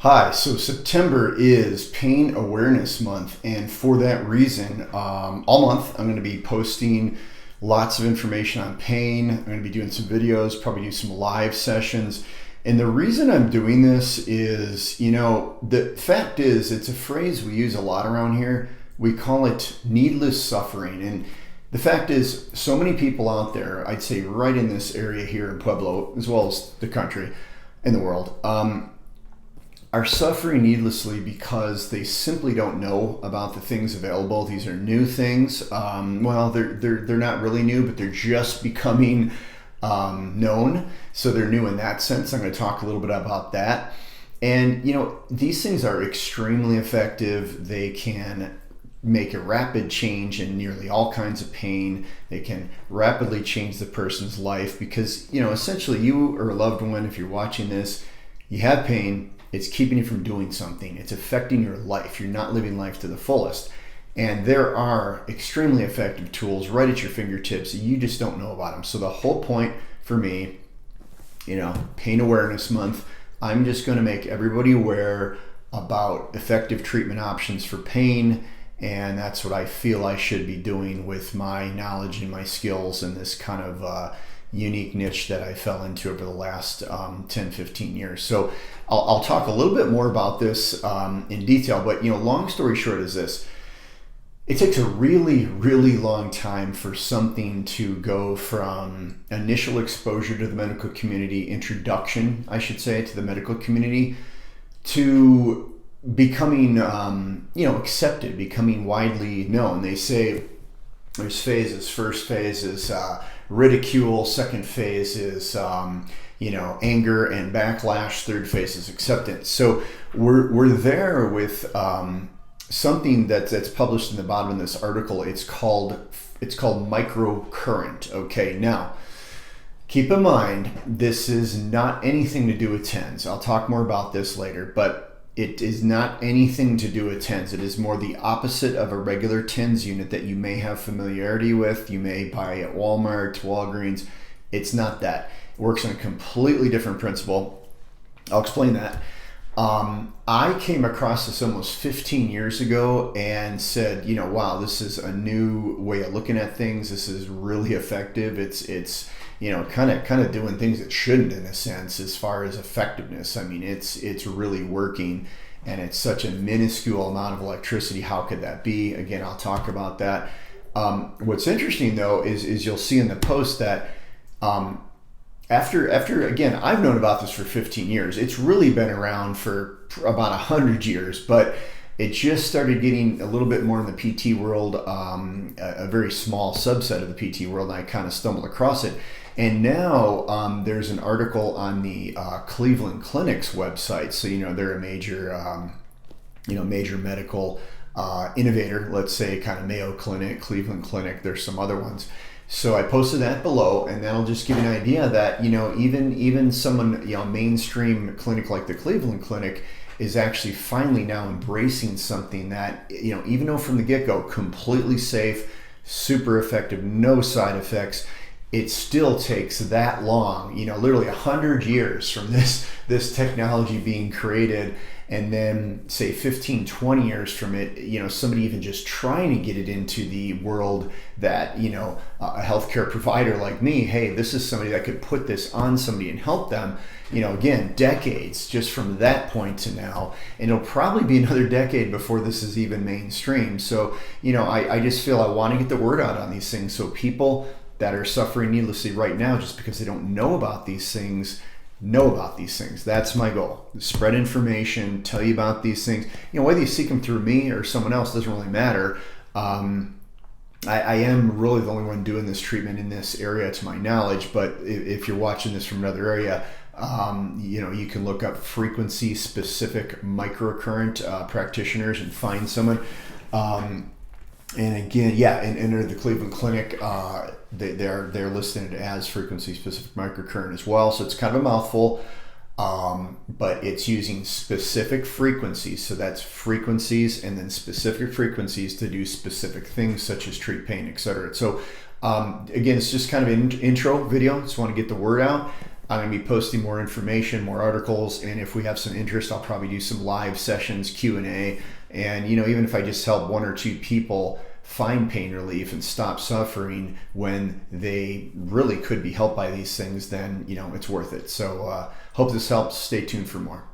Hi, so September is Pain Awareness Month, and for that reason, all month I'm going to be posting lots of information on pain. I'm going to be doing some videos, probably do some live sessions. And the reason I'm doing this is, the fact is, it's a phrase we use a lot around here. We call it needless suffering. And the fact is, so many people out there, I'd say right in this area here in Pueblo, as well as the country and the world, are suffering needlessly because they simply don't know about the things available. These are new things. They're not really new, but they're just becoming known. So they're new in that sense. I'm going to talk a little bit about that. And these things are extremely effective. They can make a rapid change in nearly all kinds of pain. They can rapidly change the person's life because essentially you or a loved one, if you're watching this, you have pain. It's keeping you from doing something. It's affecting your life. You're not living life to the fullest. And there are extremely effective tools right at your fingertips. You just don't know about them. So the whole point for me, Pain Awareness Month, I'm just going to make everybody aware about effective treatment options for pain. And that's what I feel I should be doing with my knowledge and my skills in this kind of unique niche that I fell into over the last 10, 15 years. So I'll talk a little bit more about this in detail, but long story short is this. It takes a really, really long time for something to go from initial exposure to the medical community, introduction, I should say, to the medical community, to becoming, accepted, becoming widely known. They say there's phases. First phase is ridicule. Second phase is anger and backlash. Third phase is acceptance. So we're there with something that's published in the bottom of this article. It's called microcurrent. Okay, now keep in mind this is not anything to do with TENS. I'll talk more about this later, but it is not anything to do with TENS. It is more the opposite of a regular TENS unit that you may have familiarity with. You may buy at Walmart, Walgreens. It's not that. It works on a completely different principle. I'll explain that. I came across this almost 15 years ago and said, wow, this is a new way of looking at things. This is really effective. It's kind of doing things it shouldn't in a sense as far as effectiveness. I mean, it's really working, and it's such a minuscule amount of electricity. How could that be? Again, I'll talk about that. What's interesting though is you'll see in the post that after again, I've known about this for 15 years. It's really been around for about 100 years, but it just started getting a little bit more in the PT world, a very small subset of the PT world, and I kind of stumbled across it. And now there's an article on the Cleveland Clinic's website. So, they're a major medical innovator, let's say kind of Mayo Clinic, Cleveland Clinic. There's some other ones. So I posted that below, and that'll just give you an idea that, even someone, mainstream clinic like the Cleveland Clinic is actually finally now embracing something that, even though from the get-go, completely safe, super effective, no side effects, it still takes that long, literally 100 years from this technology being created, and then say 15, 20 years from it, somebody even just trying to get it into the world that, a healthcare provider like me, hey, this is somebody that could put this on somebody and help them, again, decades just from that point to now. And it'll probably be another decade before this is even mainstream. So, I just feel I want to get the word out on these things so people that are suffering needlessly right now just because they don't know about these things. That's my goal. Spread information, tell you about these things. Whether you seek them through me or someone else doesn't really matter. I am really the only one doing this treatment in this area to my knowledge, but if you're watching this from another area, you can look up frequency specific microcurrent practitioners and find someone. And again, and under the Cleveland Clinic, they're listed as frequency specific microcurrent as well. So it's kind of a mouthful, but it's using specific frequencies. So that's frequencies and then specific frequencies to do specific things such as treat pain, etc. So again, it's just kind of an intro video. Just want to get the word out. I'm going to be posting more information, more articles, and if we have some interest, I'll probably do some live sessions, Q&A. And, even if I just help one or two people find pain relief and stop suffering when they really could be helped by these things, then, it's worth it. So hope this helps. Stay tuned for more.